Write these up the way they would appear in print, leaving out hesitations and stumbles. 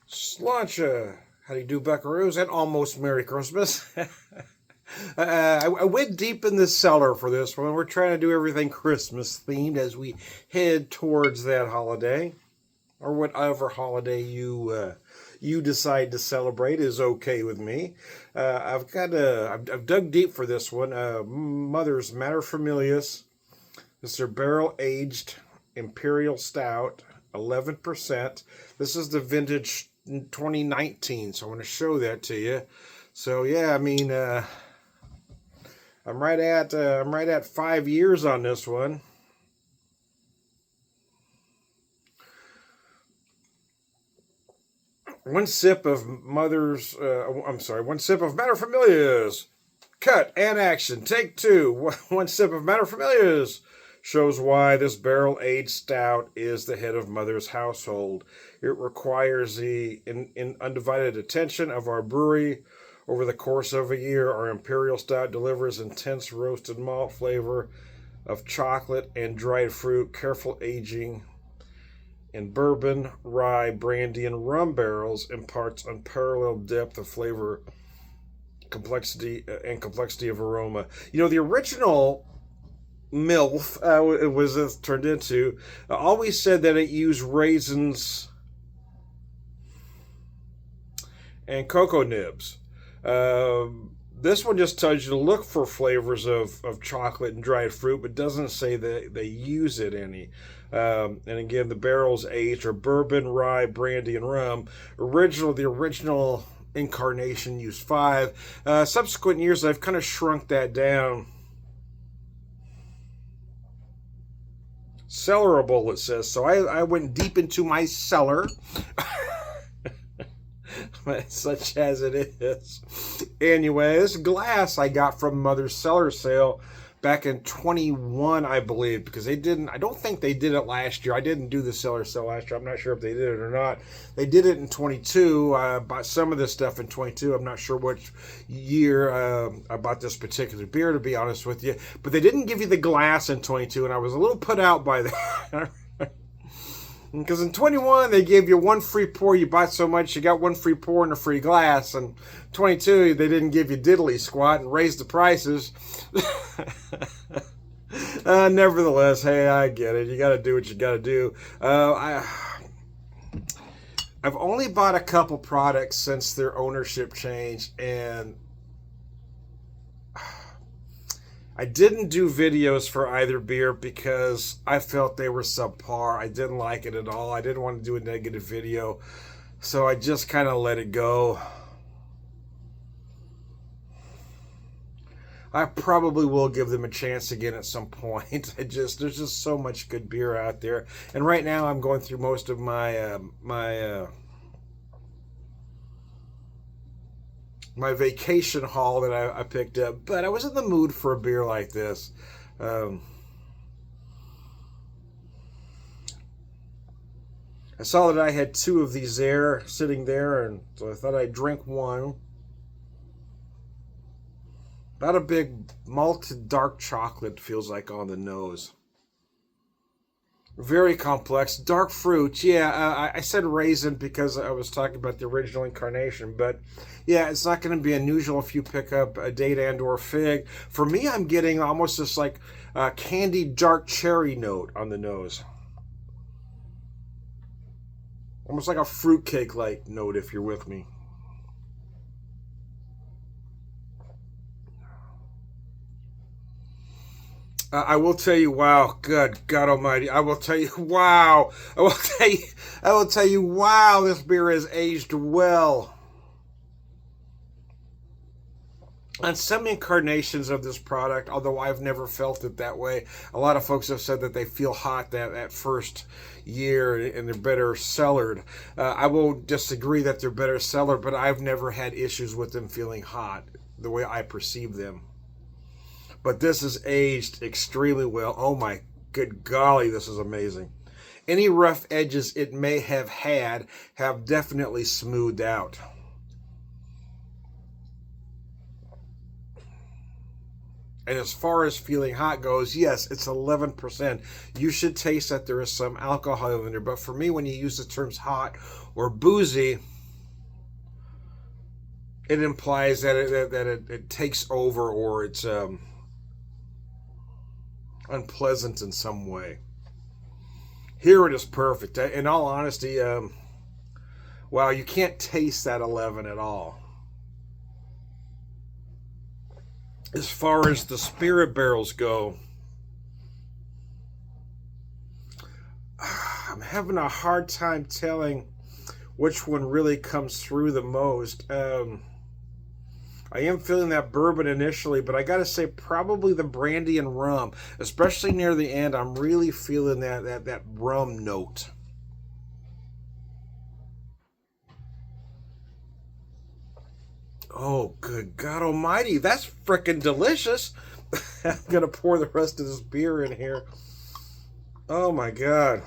Sláinte. How do you do, buckaroos? And almost Merry Christmas. I went deep in the cellar for this one. We're trying to do everything Christmas themed as we head towards that holiday, or whatever holiday you decide to celebrate is okay with me. I've dug deep for this one. Mother's Materfamilias. This is their barrel aged imperial stout, 11%. This is the vintage 2019, so I want to show that to you. So yeah, I mean, I'm right at 5 years on this one. One sip of Materfamilias. Cut and action. Take two. One sip of Materfamilias shows why this barrel-aged stout is the head of Mother's household. It requires the undivided attention of our brewery. Over the course of a year, our imperial stout delivers intense roasted malt flavor of chocolate and dried fruit, careful aging in bourbon, rye, brandy, and rum barrels imparts unparalleled depth of flavor, complexity of aroma. You know, the original MILF, it was turned into, always said that it used raisins and cocoa nibs. This one just tells you to look for flavors of chocolate and dried fruit, but doesn't say that they use it any. And again, the barrels aged are bourbon, rye, brandy, and rum. The original incarnation used 5. Subsequent years, I've kind of shrunk that down. Cellarable, it says. So I went deep into my cellar. Such as it is. Anyway, this glass I got from Mother's Cellar sale back in 21, I believe, because I don't think they did it last year. I didn't do the Cellar sale last year. I'm not sure if they did it or not. They did it in 22. I bought some of this stuff in 22. I'm not sure which year I bought this particular beer, to be honest with you. But they didn't give you the glass in 22, and I was a little put out by that. Because in 21, they gave you one free pour. You bought so much, you got one free pour and a free glass. And 22, they didn't give you diddly squat and raised the prices. Nevertheless, hey, I get it. You got to do what you got to do. I've only bought a couple products since their ownership change, and I didn't do videos for either beer because I felt they were subpar. I didn't like it at all. I didn't want to do a negative video, so I just kind of let it go. I probably will give them a chance again at some point. There's just so much good beer out there, and right now I'm going through most of my my vacation haul that I picked up, but I was in the mood for a beer like this. I saw that I had 2 of these there, sitting there, and so I thought I'd drink one. About a big malted dark chocolate, feels like, on the nose. Very complex. Dark fruit. Yeah, I said raisin because I was talking about the original incarnation. But yeah, it's not going to be unusual if you pick up a date and or fig. For me, I'm getting almost this like candied dark cherry note on the nose. Almost like a fruitcake-like note, if you're with me. I will tell you, wow, good God Almighty! I will tell you, wow! I will tell you, wow! This beer has aged well. On some incarnations of this product, although I've never felt it that way, a lot of folks have said that they feel hot that first year and they're better cellared. I won't disagree that they're better cellared, but I've never had issues with them feeling hot the way I perceive them. But this is aged extremely well. Oh my good golly, this is amazing. Any rough edges it may have had have definitely smoothed out. And as far as feeling hot goes, yes, it's 11%. You should taste that there is some alcohol in there. But for me, when you use the terms hot or boozy, it implies that it takes over, or it's unpleasant in some way. Here it is perfect. In all honesty, wow, you can't taste that 11 at all. As far as the spirit barrels go, I'm having a hard time telling which one really comes through the most. I am feeling that bourbon initially, but I gotta say probably the brandy and rum, especially near the end. I'm really feeling that rum note. Oh, good God Almighty, that's freaking delicious! I'm gonna pour the rest of this beer in here. Oh my God,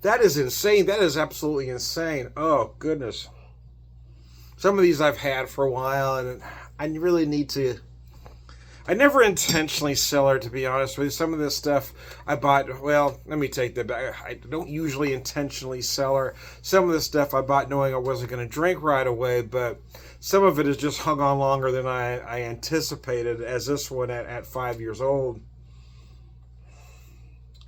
that is insane. That is absolutely insane. Oh goodness. Some of these I've had for a while, and I really need to. I never intentionally cellar, to be honest with you. Some of this stuff I bought. Well, let me take that back. I don't usually intentionally cellar. Some of this stuff I bought knowing I wasn't going to drink right away, but some of it has just hung on longer than I anticipated. As this one at 5 years old.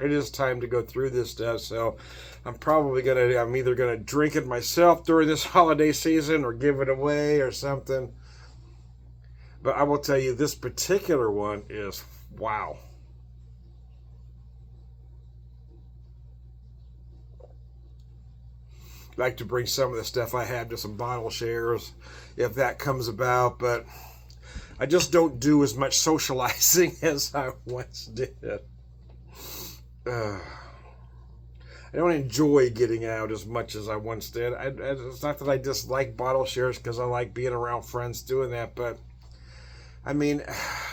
It is time to go through this stuff, so I'm either gonna drink it myself during this holiday season or give it away or something. But I will tell you, this particular one is wow. I'd like to bring some of the stuff I have to some bottle shares if that comes about, but I just don't do as much socializing as I once did. I don't enjoy getting out as much as I once did. It's not that I dislike bottle shares because I like being around friends doing that, but I mean,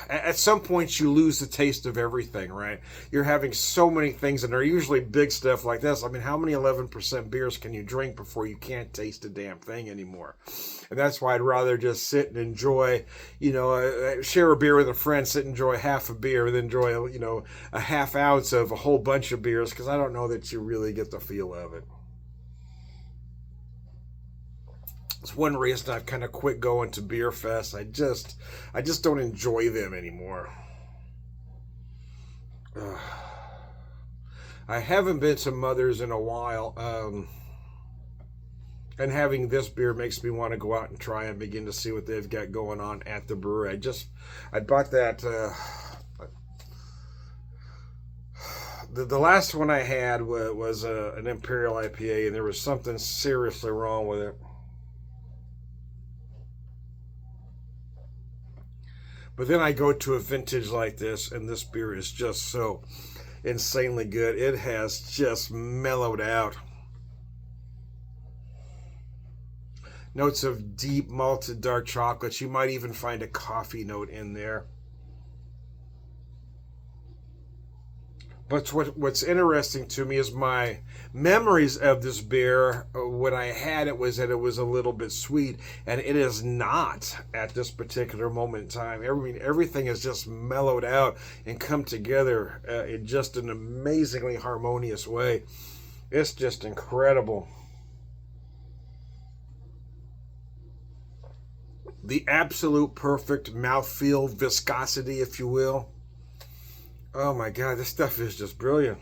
at some point you lose the taste of everything, right? You're having so many things, and they're usually big stuff like this. I mean, how many 11% beers can you drink before you can't taste a damn thing anymore? And that's why I'd rather just sit and enjoy, share a beer with a friend, sit and enjoy half a beer, than enjoy, a half ounce of a whole bunch of beers, because I don't know that you really get the feel of it. It's one reason I've kind of quit going to beer fests. I just don't enjoy them anymore. Ugh. I haven't been to Mother's in a while, and having this beer makes me want to go out and try and begin to see what they've got going on at the brewery. I bought that. The last one I had was an Imperial IPA, and there was something seriously wrong with it. But then I go to a vintage like this, and this beer is just so insanely good. It has just mellowed out. Notes of deep malted dark chocolates. You might even find a coffee note in there. But what's interesting to me is my memories of this beer. When I had it was that it was a little bit sweet, and it is not at this particular moment in time. Everything has just mellowed out and come together in just an amazingly harmonious way. It's just incredible. The absolute perfect mouthfeel, viscosity, if you will. Oh my God, this stuff is just brilliant.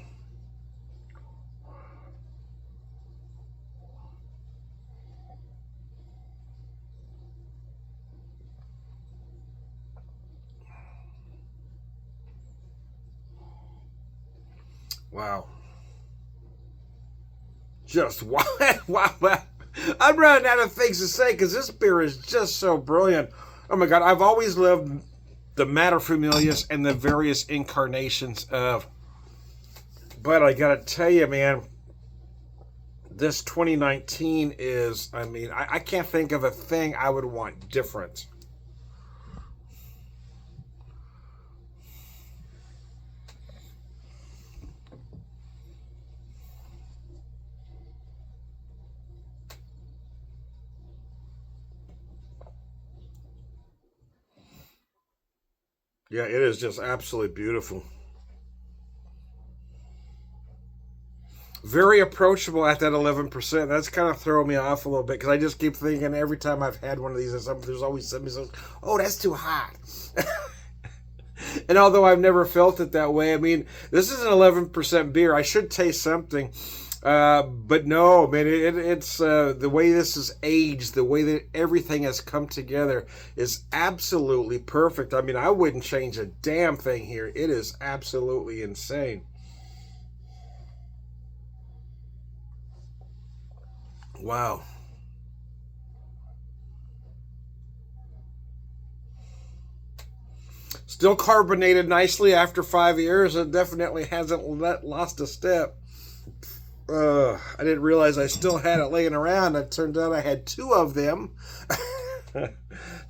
Wow. Just wow. Wow. I'm running out of things to say because this beer is just so brilliant. Oh my God, I've always loved the Materfamilias and the various incarnations of. But I gotta tell you, man, this 2019 is, I can't think of a thing I would want different. Yeah, it is just absolutely beautiful. very approachable at that 11%. That's kind of throwing me off a little bit because I just keep thinking every time I've had one of these, there's always somebody says, "Oh, that's too hot." And although I've never felt it that way, I mean, this is an 11% beer. I should taste something. But no, man, it's the way this is aged, the way that everything has come together is absolutely perfect. I mean, I wouldn't change a damn thing here. It is absolutely insane. Wow. Still carbonated nicely after 5 years. It definitely hasn't lost a step. I didn't realize I still had it laying around. It turned out I had 2 of them. So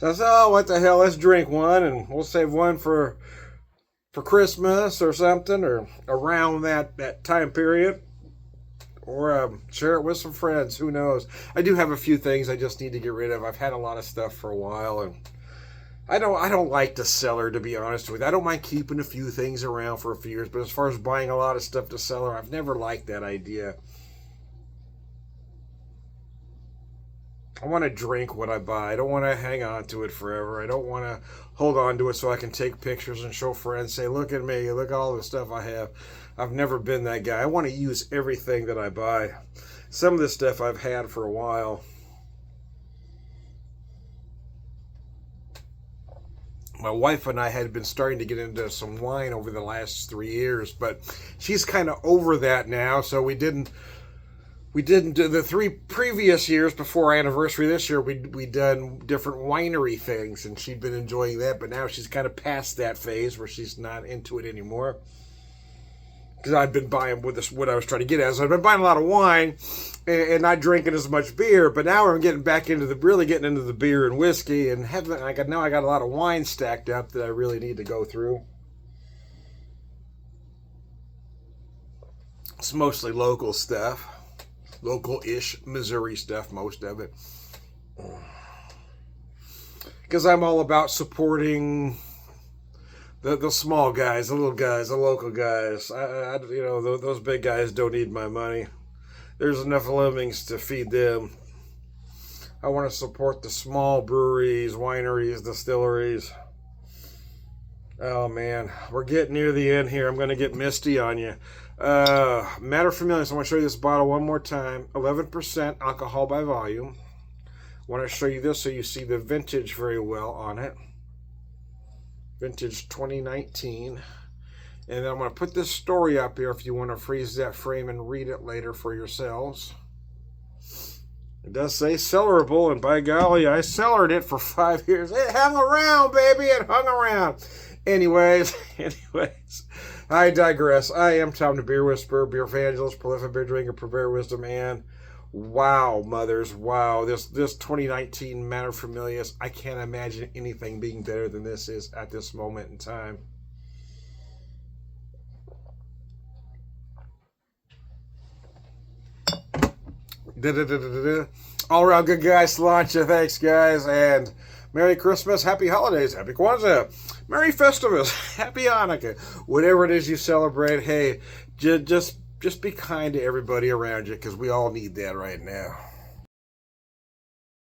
I said, oh, what the hell, let's drink one, and we'll save one for Christmas or something, or around that time period. Or share it with some friends. Who knows? I do have a few things I just need to get rid of. I've had a lot of stuff for a while, and I don't like the Cellar, to be honest with you. I don't mind keeping a few things around for a few years, but as far as buying a lot of stuff to Cellar, I've never liked that idea. I want to drink what I buy. I don't want to hang on to it forever. I don't want to hold on to it so I can take pictures and show friends, say, look at me, look at all the stuff I have. I've never been that guy. I want to use everything that I buy. Some of this stuff I've had for a while. My wife and I had been starting to get into some wine over the last 3 years, but she's kind of over that now, so we didn't do the 3 previous years before our anniversary this year. We'd done different winery things, and she'd been enjoying that, but now she's kind of past that phase where she's not into it anymore. Because I've been buying what I was trying to get at. So I've been buying a lot of wine and not drinking as much beer. But now I'm getting back into really getting into the beer and whiskey, and now I got a lot of wine stacked up that I really need to go through. It's mostly local stuff, local-ish Missouri stuff, most of it. Because I'm all about supporting the small guys, the little guys, the local guys. Those big guys don't need my money. There's enough lemmings to feed them. I want to support the small breweries, wineries, distilleries. Oh man, we're getting near the end here. I'm going to get misty on you. Materfamilias. I want to show you this bottle one more time. 11% alcohol by volume. I want to show you this so you see the vintage very well on it. Vintage 2019. And then I'm going to put this story up here if you want to freeze that frame and read it later for yourselves. It does say cellarable, and by golly, I cellared it for 5 years. It hung around, baby. It hung around. Anyways, I digress. I am Tom the Beer Whisperer, beer evangelist, prolific beer drinker, beer wisdom, and wow, mothers, wow. This 2019 Materfamilias, I can't imagine anything being better than this is at this moment in time. All around good guys, Sláinte. Thanks, guys, and Merry Christmas, Happy Holidays, Happy Kwanzaa, Merry Festivus, Happy Hanukkah. Whatever it is you celebrate, hey, just be kind to everybody around you, because we all need that right now.